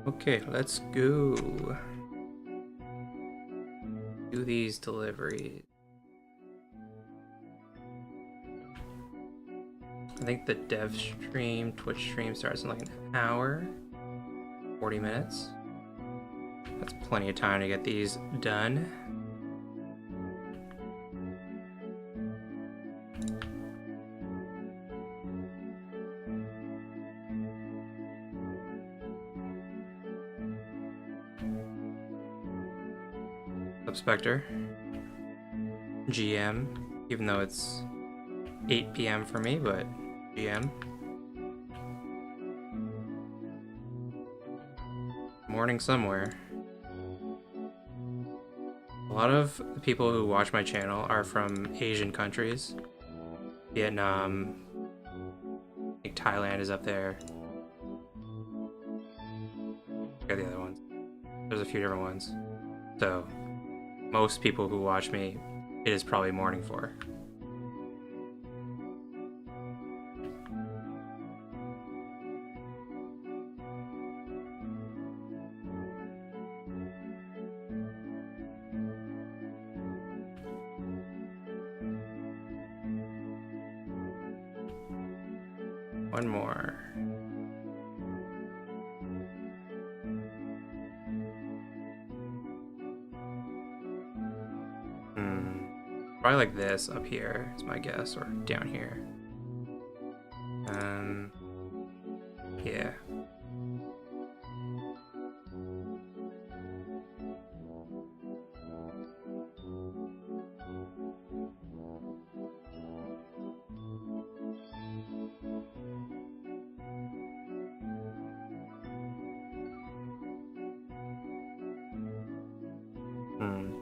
Okay, let's go. Do these deliveries. I think the dev stream, Twitch stream starts in like an hour, 40 minutes. That's plenty of time to get these done. Spectre. GM, even though it's 8 p.m. for me, but GM. Morning somewhere. A lot of the people who watch my channel are from Asian countries. Vietnam, I think Thailand is up there. Look at the other ones. There's a few different ones. So, most people who watch me, it is probably morning for. One more. Probably like this up here is my guess, or down here. Yeah.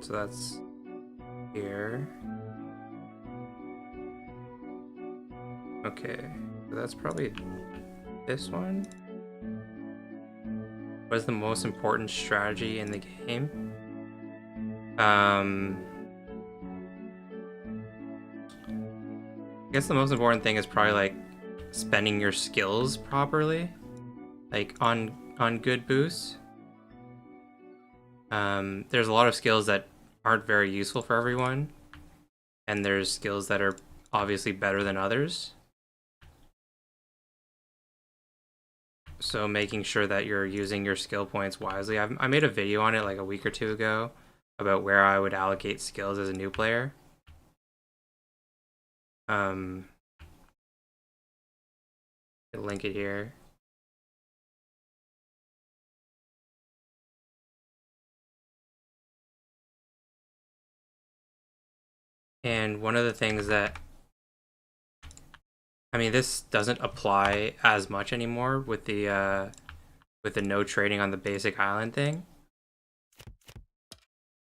So that's here. Okay, so that's probably this one. What is the most important strategy in the game? I guess the most important thing is probably like spending your skills properly, like on good boosts. There's a lot of skills that aren't very useful for everyone, and there's skills that are obviously better than others. So making sure that you're using your skill points wisely. I made a video on it like a week or two ago about where I would allocate skills as a new player. I'll link it here. And one of the things that, I mean, this doesn't apply as much anymore with the no trading on the basic island thing.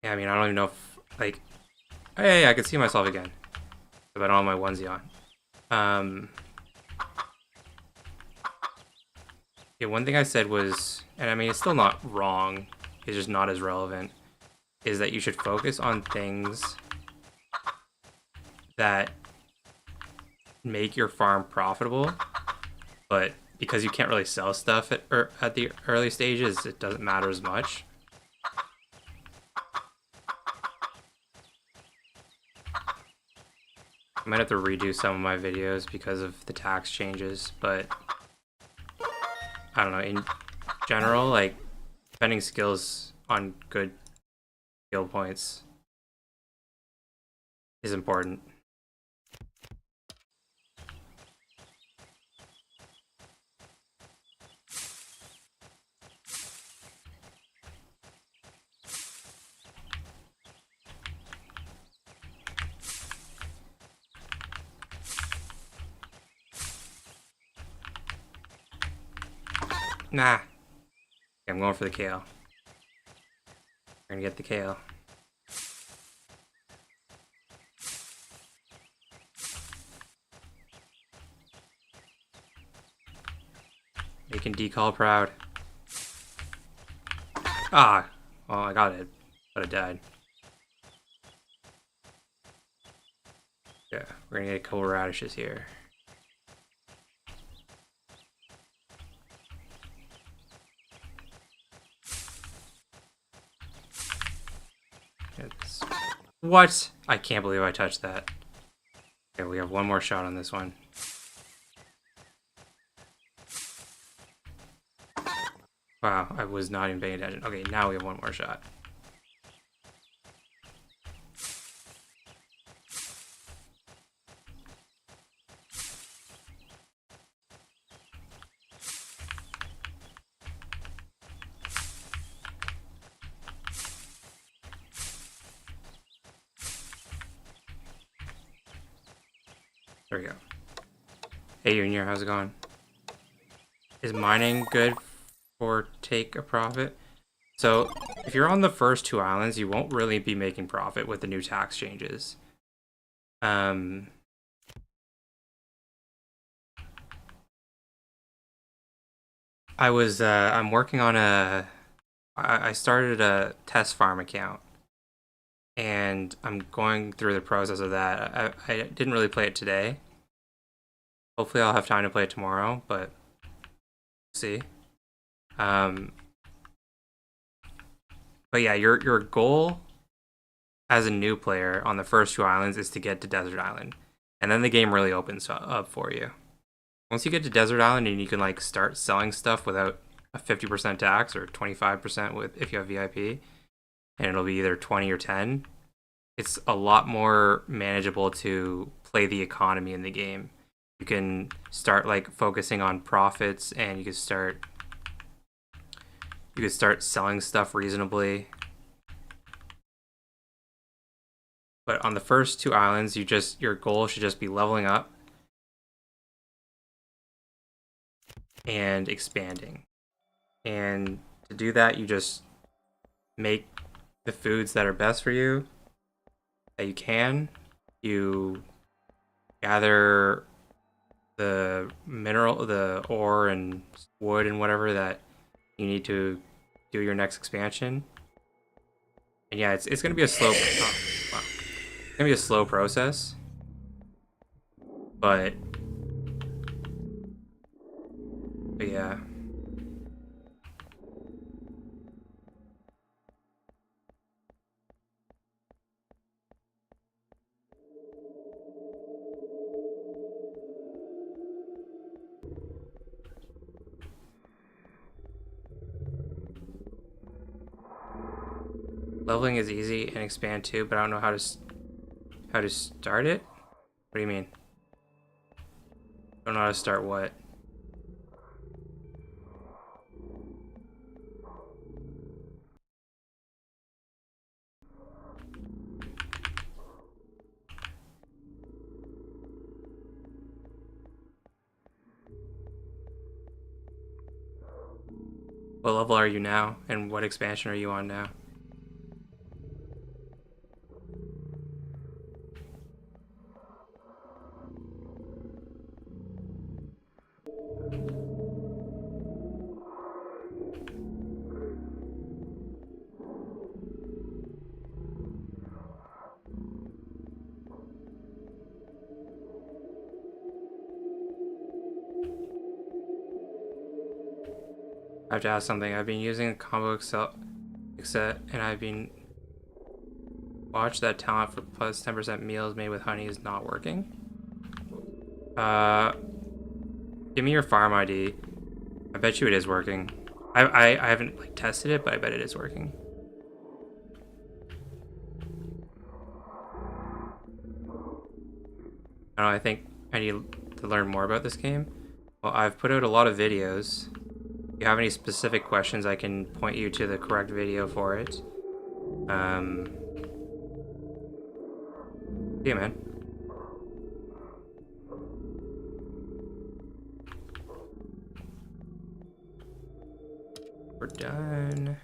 Yeah, I mean, I don't even know if, like, hey, I can see myself again, but I don't have my onesie on. Yeah, one thing I said was, and I mean, it's still not wrong, it's just not as relevant, is that you should focus on things that make your farm profitable, but because you can't really sell stuff at the early stages, it doesn't matter as much. I might have to redo some of my videos because of the tax changes, but I don't know, in general, like, spending skills on good skill points is important. Nah. Okay, I'm going for the kale. We're gonna get the kale. Making decal proud. Ah! Well, I got it, but it died. Yeah, we're gonna get a couple radishes here. What? I can't believe I touched that. Okay, we have one more shot on this one. Wow, I was not even paying attention. Okay, now we have one more shot. There we go. Hey, Junior, how's it going? Is mining good for take a profit? So, if you're on the first two islands, you won't really be making profit with the new tax changes. I I'm working on I started a test farm account, and I'm going through the process of that. I didn't really play it today. Hopefully I'll have time to play it tomorrow, but see. Um, but yeah, your goal as a new player on the first two islands is to get to Desert Island, and then the game really opens up for you. Once you get to Desert Island and you can like start selling stuff without a 50% tax or 25% with if you have VIP, and it'll be either 20 or 10. It's a lot more manageable to play the economy in the game. You can start like focusing on profits, and you could start selling stuff reasonably. But on the first two islands, your goal should just be leveling up and expanding. And to do that, you just make the foods that are best for you that you can. You gather the ore and wood and whatever that you need to do your next expansion. And yeah, it's gonna be a slow. Oh, wow. It's gonna be a slow process, but yeah. Leveling is easy and expand too, but I don't know how to start it. What do you mean? I don't know how to start what. What level are you now, and what expansion are you on now? I have to ask something. I've been using a combo Excel set, and I've been watched that talent for plus 10% meals made with honey is not working. Uh, Give me your farm ID. I bet you it is working. I haven't like tested it, but I bet it is working. I don't know, I think I need to learn more about this game. Well, I've put out a lot of videos. If you have any specific questions, I can point you to the correct video for it. Yeah, man. We're done.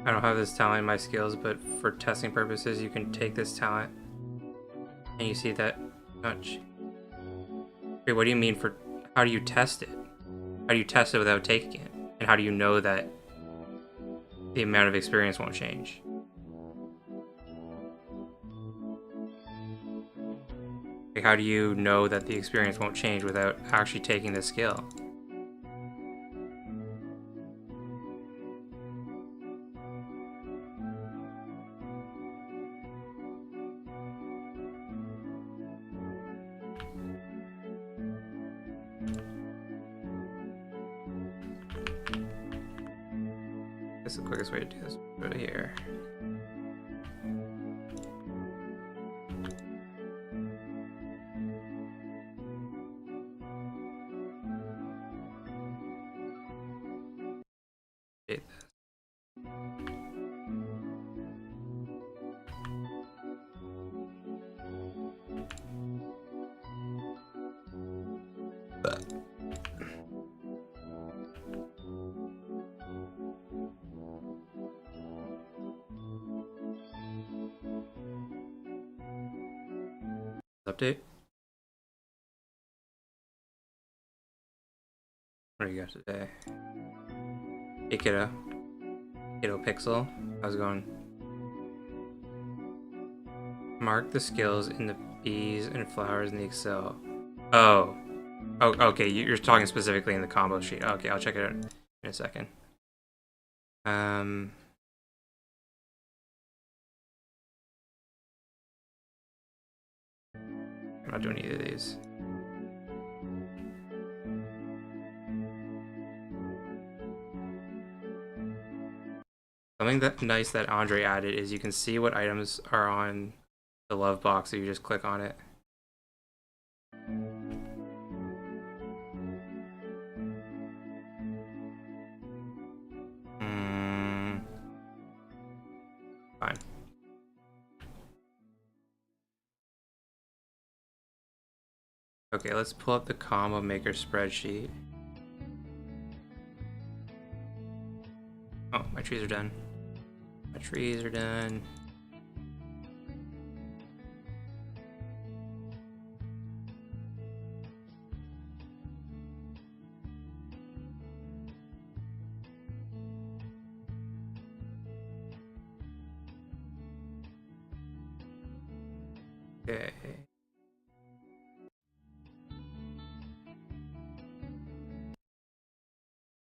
I don't have this talent in my skills, but for testing purposes, you can take this talent, and you see that. Wait, what do you mean for? How do you test it? How do you test it without taking it? And how do you know that the amount of experience won't change? Like, how do you know that the experience won't change without actually taking the skill? That's the quickest way to do this. Go to here. Update this. Update. What do you got today? Hey kiddo. Kiddo Pixel. How's it going? Mark the skills in the bees and flowers in the Excel. Oh. Oh, okay, you're talking specifically in the combo sheet. Okay, I'll check it out in a second. I'm not doing either of these. Something that nice that Andre added is you can see what items are on the love box if you just click on it. Fine. Okay, let's pull up the combo maker spreadsheet. Oh, my trees are done. My trees are done. Okay.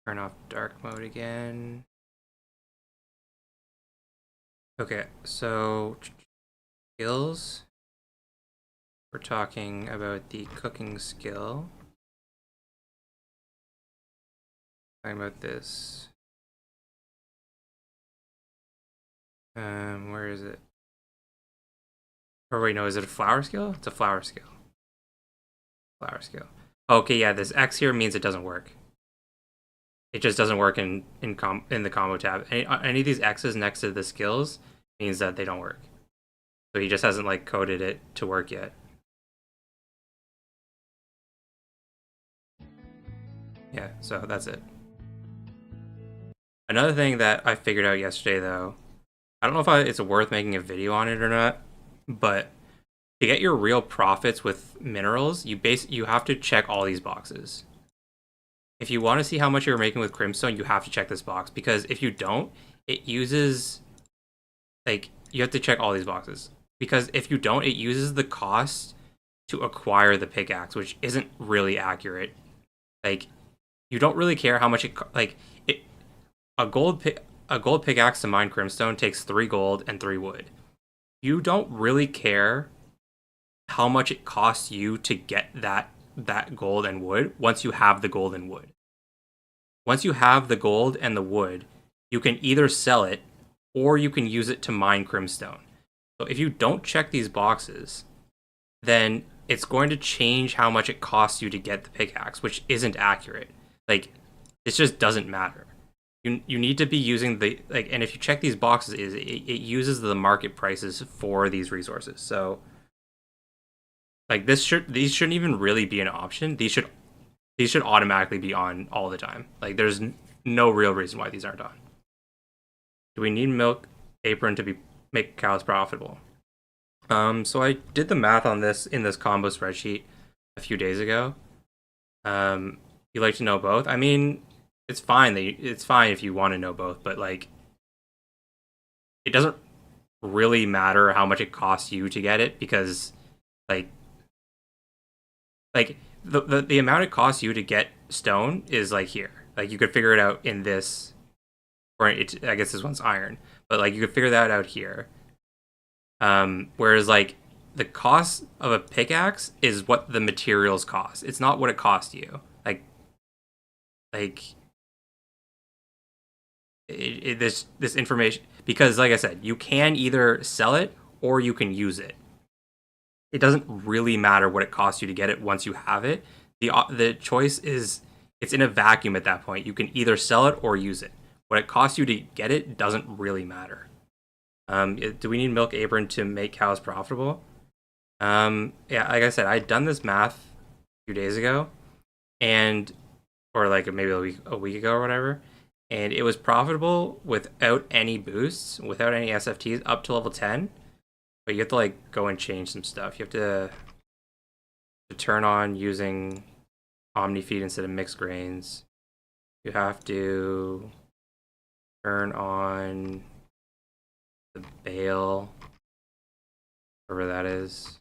Turn off dark mode again. Okay, so skills. We're talking about the cooking skill. Talking about this. Where is it? Or wait, no, is it a flower skill? It's a flower skill. Flower skill. Okay, yeah, this X here means it doesn't work. It just doesn't work in the combo tab. Any of these X's next to the skills means that they don't work. So he just hasn't like coded it to work yet. Yeah, so that's it. Another thing that I figured out yesterday though, I don't know if it's worth making a video on it or not, but to get your real profits with minerals, you have to check all these boxes. If you want to see how much you're making with Crimstone, you have to check this box, because if you don't, it uses, like, you have to check all these boxes, because if you don't, it uses the cost to acquire the pickaxe, which isn't really accurate. Like, you don't really care how much a gold pickaxe to mine Crimstone takes 3 gold and 3 wood. You don't really care how much it costs you to get that gold and wood once you have the gold and wood. Once you have the gold and the wood, you can either sell it or you can use it to mine Crimstone. So if you don't check these boxes, then it's going to change how much it costs you to get the pickaxe, which isn't accurate. Like, this just doesn't matter. You need to be using the, like, and if you check these boxes, it uses the market prices for these resources. So like these shouldn't even really be an option. These should automatically be on all the time. Like there's no real reason why these aren't on. Do we need milk apron to make cows profitable? So I did the math on this in this combo spreadsheet a few days ago. You like to know both? I mean, it's fine it's fine if you want to know both, but like it doesn't really matter how much it costs you to get it because like like the amount it costs you to get stone is like here. Like you could figure it out in this, or I guess this one's iron, but like you could figure that out here. Whereas like the cost of a pickaxe is what the materials cost. It's not what it costs you. Like this information, because like I said, you can either sell it or you can use it. It doesn't really matter what it costs you to get it once you have it. The choice is it's in a vacuum at that point. You can either sell it or use it. What it costs you to get it doesn't really matter. Do we need milk apron to make cows profitable? Yeah, like I said, I'd done this math a few days ago, and or like maybe a week ago or whatever, and it was profitable without any boosts, without any SFTs up to level 10. But you have to like go and change some stuff. You have to turn on using Omni feed instead of mixed grains. You have to turn on the bale, whatever that is.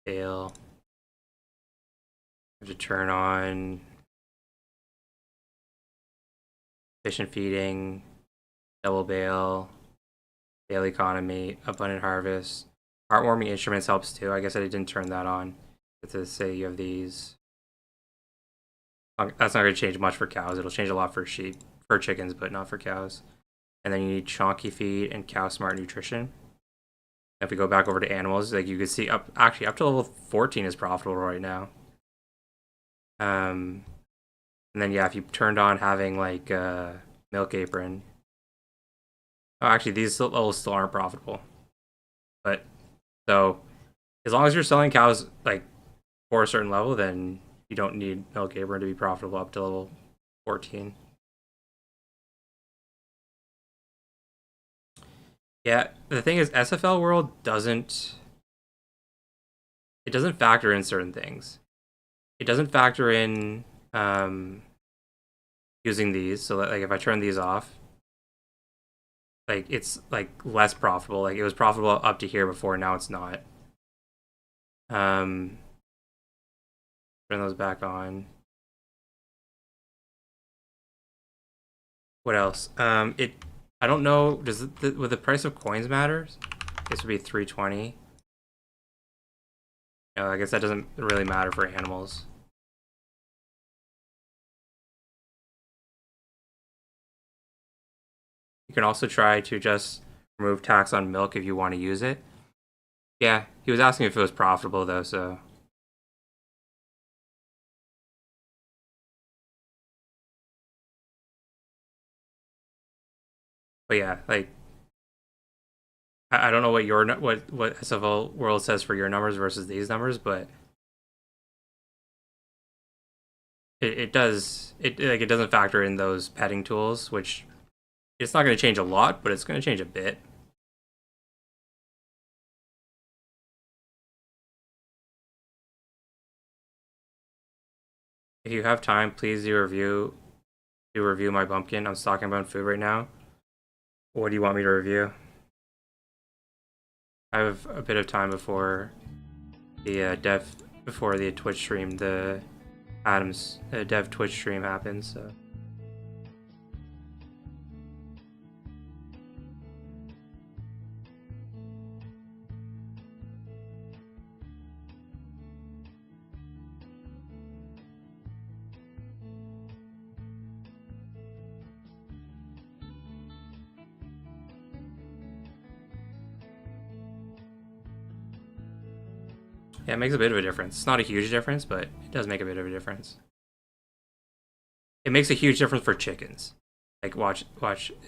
Bale. You have to turn on efficient feeding, double bale, bale economy, abundant harvest. Heartwarming instruments helps too. I guess I didn't turn that on. To say you have these. That's not going to change much for cows. It'll change a lot for sheep, for chickens, but not for cows. And then you need chonky feed and cow smart nutrition. If we go back over to animals, like you can see up to level 14 is profitable right now. And then yeah, if you turned on having like milk apron. Oh, actually these levels still aren't profitable. But so as long as you're selling cows like for a certain level, then you don't need milk apron to be profitable up to level 14. Yeah, the thing is SFL World doesn't factor in certain things. It doesn't factor in using these. So like if I turn these off, like it's like less profitable. Like it was profitable up to here before, now it's not. Turn those back on. What else? I don't know. Does would the price of coins matter? This would be 320. No, I guess that doesn't really matter for animals. You can also try to just remove tax on milk if you want to use it. Yeah, he was asking if it was profitable though, so. But yeah, like I don't know what what SFL World says for your numbers versus these numbers, but it does it doesn't factor in those petting tools, which it's not going to change a lot, but it's going to change a bit. If you have time, please do review my bumpkin. I'm stocking about food right now. What do you want me to review? I have a bit of time before the before the Twitch stream, the Adams dev Twitch stream happens. So. Yeah, it makes a bit of a difference. It's not a huge difference, but it does make a bit of a difference. It makes a huge difference for chickens. Like watch,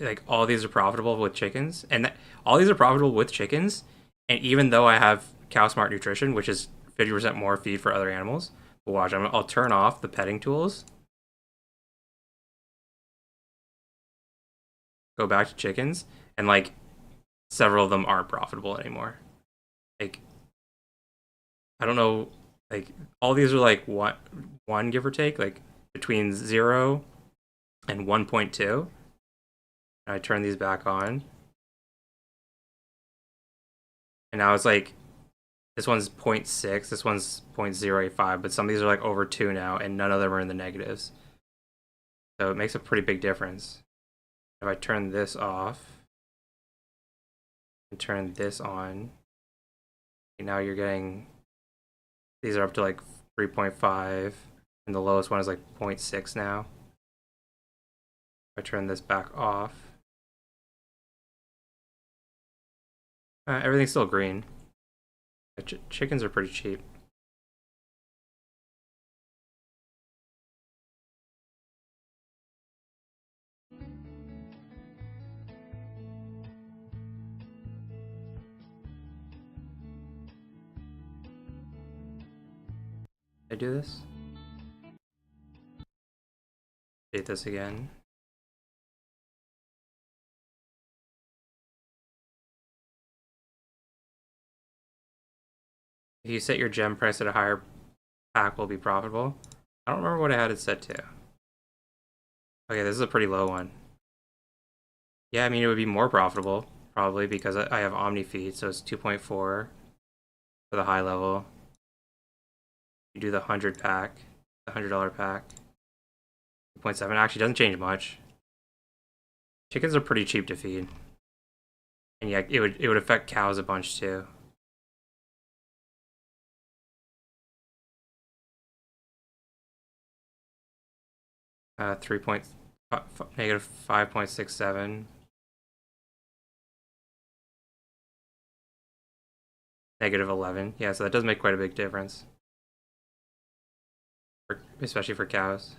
like all these are profitable with chickens, and all these are profitable with chickens. And even though I have Cow Smart Nutrition, which is 50% more feed for other animals, but watch, I'll turn off the petting tools. go back to chickens, and like several of them aren't profitable anymore. Like I don't know, like all these are like one give or take, like between 0 and 1.2. I turn these back on, and now it's like this one's 0.6, this one's 0.085, but some of these are like over 2 now, and none of them are in the negatives. So it makes a pretty big difference. If I turn this off and turn this on, now you're getting, these are up to like 3.5, and the lowest one is like 0.6 now. If I turn this back off, everything's still green. Chickens are pretty cheap. I do this? Date this again. If you set your gem price at a higher, pack will be profitable. I don't remember what I had it set to. Okay, this is a pretty low one. Yeah, I mean, it would be more profitable, probably, because I have Omni feed, so it's 2.4 for the high level. You do the 100 pack, the $100 pack. 2.7 actually doesn't change much. Chickens are pretty cheap to feed. And yeah, it would affect cows a bunch too. Negative 5.67. Negative 11. Yeah, so that does make quite a big difference. Especially for cows.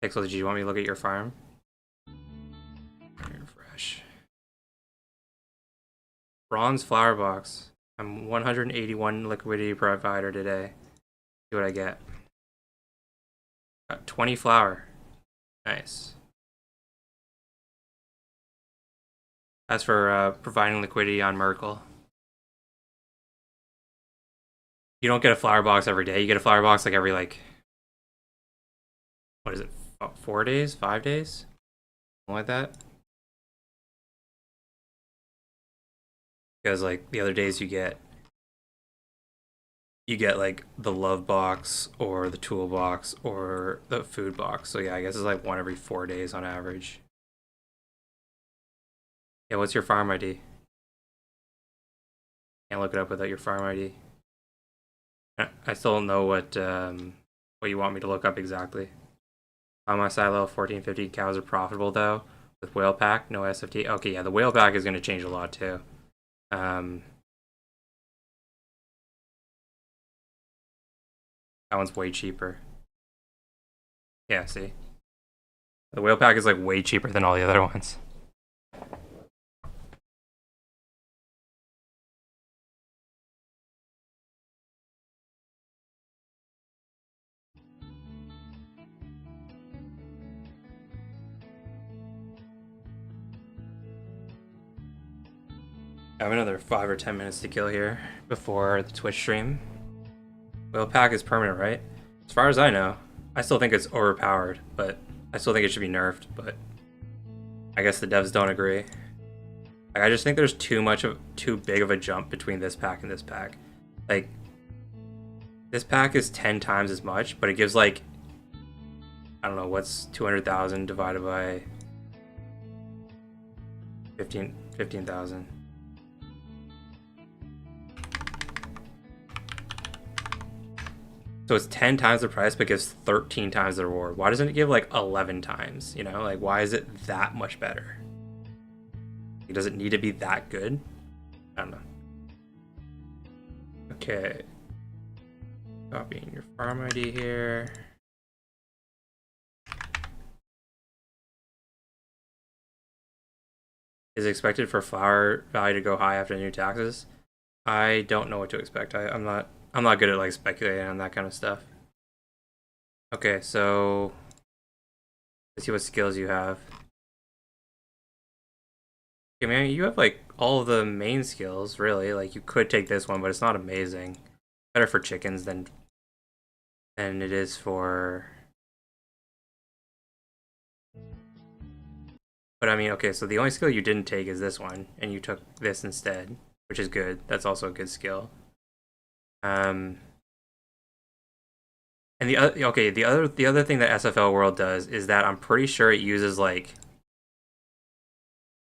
Pixel, did you want me to look at your farm? Refresh. Bronze flower box. I'm 181 liquidity provider today. See what I get. Got 20 flower. Nice. That's for providing liquidity on Merkle. You don't get a flower box every day. You get a flower box like every like, what is it? 4 days? 5 days? Something like that. Because like the other days you get like the love box or the toolbox or the food box. So yeah, I guess it's like one every 4 days on average. Yeah, what's your farm ID? Can't look it up without your farm ID. I still don't know what you want me to look up exactly. On my silo, 1450 cows are profitable though. With whale pack, no SFT. Okay, yeah, the whale pack is going to change a lot too. That one's way cheaper. Yeah, see, the whale pack is like way cheaper than all the other ones. I have another 5 or 10 minutes to kill here before the Twitch stream. Whale pack is permanent, right? As far as I know, I still think it's overpowered, but I still think it should be nerfed. But I guess the devs don't agree. Like, I just think there's too big of a jump between this pack and this pack. Like, this pack is 10 times as much, but it gives like, I don't know, what's 200,000 divided by 15,000. So it's 10 times the price, but gives 13 times the reward. Why doesn't it give like 11 times? You know, like why is it that much better? Does it need to be that good? I don't know. Okay. Copying your farm ID here. Is it expected for flower value to go high after new taxes? I don't know what to expect. I'm not I'm not good at like speculating on that kind of stuff. Okay, so let's see what skills you have. I mean, you have like all of the main skills, really. Like you could take this one, but it's not amazing. Better for chickens than it is for. But I mean, okay, so the only skill you didn't take is this one, and you took this instead, which is good. That's also a good skill. Um, and the other, okay, the other thing that SFL World does is that I'm pretty sure it uses like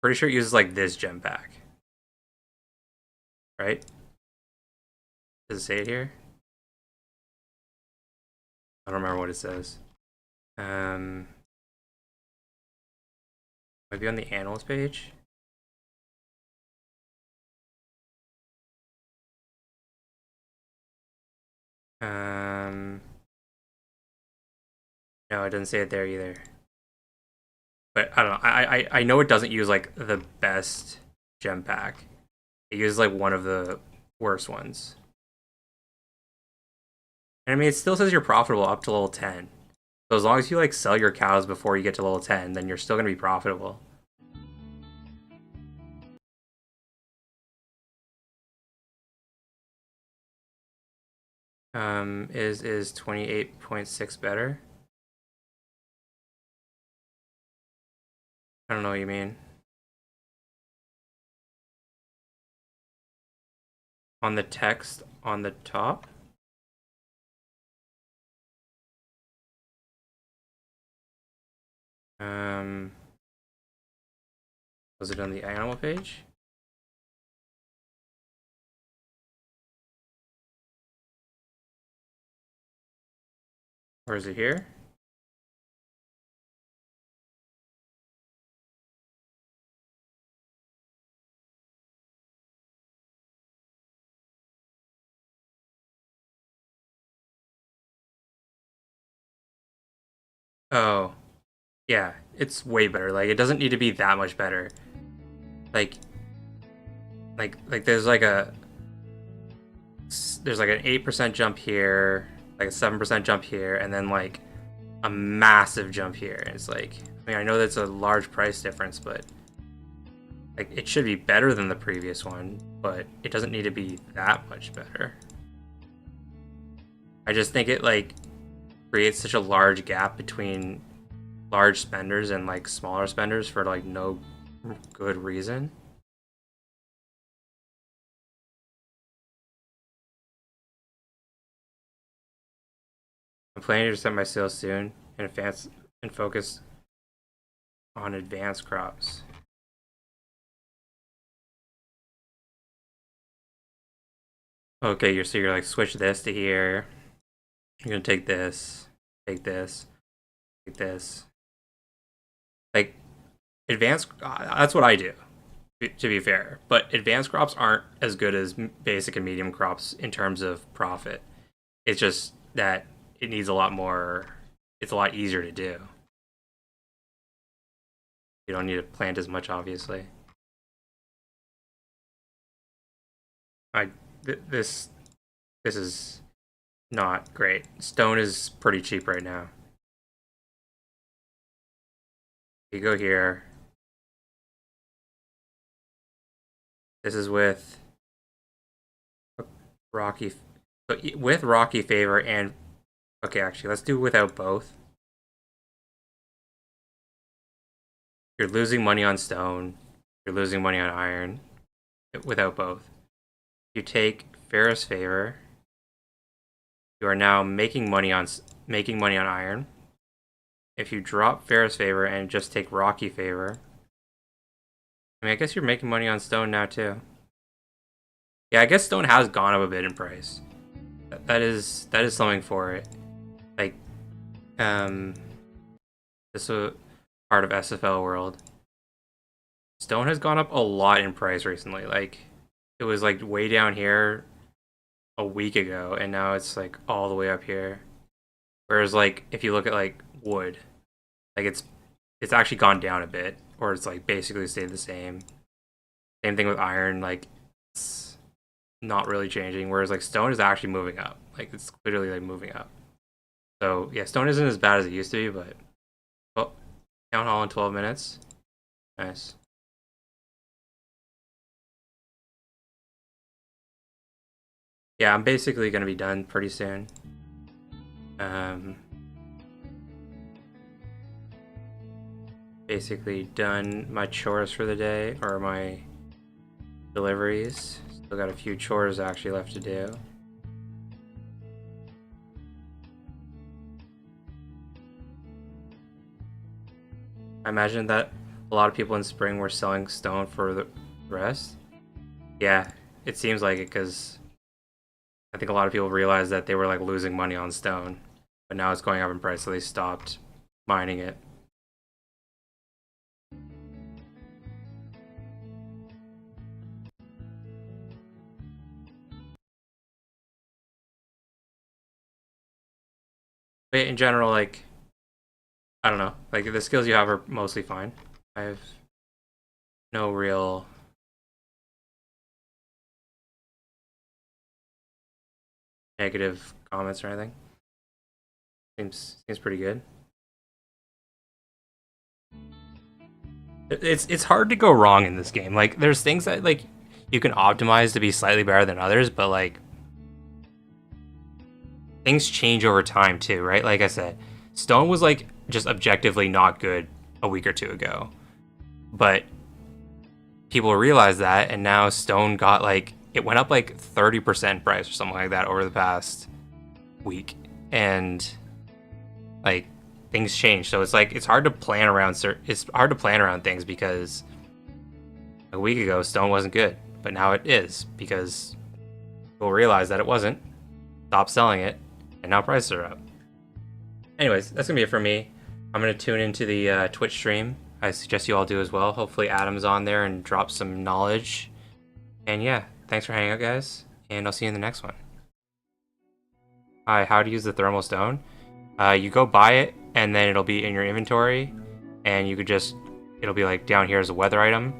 this gem pack, right? Does it say it here? I don't remember what it says. Um, Maybe on the animals page. Um, no, it doesn't say it there either. But I don't know. I know it doesn't use like the best gem pack. It uses like one of the worst ones. And I mean, it still says you're profitable up to level 10. So as long as you like sell your cows before you get to level 10, then you're still gonna be profitable. Is 28.6 better? I don't know what you mean. On the text on the top? Um, was it on the animal page? Or is it here? Oh, yeah, it's way better. Like it doesn't need to be that much better. Like there's like an 8% jump here, like a 7% jump here, and then like a massive jump here. And it's like, I mean, I know that's a large price difference, but like it should be better than the previous one, but it doesn't need to be that much better. I just think it like creates such a large gap between large spenders and like smaller spenders for like no good reason. I'm planning to set my sales soon and advance and focus on advanced crops. Okay, you're like switch this to here. You're gonna take this, take this, take this. Like advanced, that's what I do. To be fair, but advanced crops aren't as good as basic and medium crops in terms of profit. It's just that it needs a lot more. It's a lot easier to do. You don't need to plant as much, obviously. I this this is not great. Stone is pretty cheap right now. You go here. This is with Rocky, with Rocky favor and okay, actually, let's do without both. You're losing money on stone. You're losing money on iron without both. You take Ferris favor. You are now making money on iron. If you drop Ferris favor and just take Rocky favor, I mean, I guess you're making money on stone now too. Yeah, I guess stone has gone up a bit in price. That is something for it. Like, um, this is a part of SFL world. Stone has gone up a lot in price recently. Like, it was like way down here a week ago, and now it's like all the way up here. Whereas, like, if you look at like wood, like it's actually gone down a bit, or it's like basically stayed the same. Same thing with iron. Like, it's not really changing, whereas like stone is actually moving up. Like it's clearly like moving up. So yeah, stone isn't as bad as it used to be, but oh, town hall in 12 minutes. Nice. Yeah, I'm basically gonna be done pretty soon. Um, basically done my chores for the day, or my deliveries. Still got a few chores actually left to do. I imagine that a lot of people in spring were selling stone for the rest. Yeah, it seems like it because I think a lot of people realized that they were like losing money on stone, but now it's going up in price, so they stopped mining it. But in general, like I don't know, like the skills you have are mostly fine. I have no real negative comments or anything. Seems pretty good. It's hard to go wrong in this game. Like there's things that like you can optimize to be slightly better than others, but like things change over time too, right? Like I said, Stone was like just objectively not good a week or two ago. But people realized that and now Stone got like it went up like 30% price or something like that over the past week. And like things change. So it's like it's hard to plan around it's hard to plan around things because a week ago Stone wasn't good, but now it is because people realized that it wasn't, stopped selling it, and now prices are up. Anyways, that's gonna be it for me. I'm gonna tune into the Twitch stream. I suggest you all do as well. Hopefully Adam's on there and drops some knowledge. And yeah, thanks for hanging out, guys, and I'll see you in the next one. Hi, how to use the thermal stone. You go buy it, and then it'll be in your inventory, and you could just, it'll be like down here as a weather item,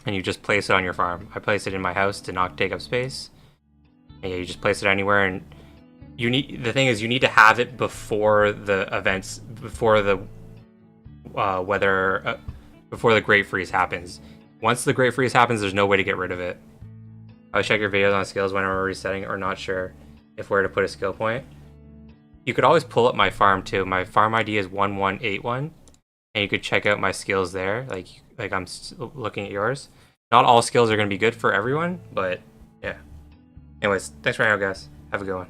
and you just place it on your farm. I place it in my house to not take up space. And yeah, you just place it anywhere, and the thing is, you need to have it before the events, before the weather, before the great freeze happens. Once the great freeze happens, there's no way to get rid of it. I'll check your videos on skills whenever resetting or not sure if where to put a skill point. You could always pull up my farm too. My farm ID is 1181, and you could check out my skills there. Like I'm looking at yours. Not all skills are going to be good for everyone, but yeah. Anyways, thanks for hanging out, guys. Have a good one.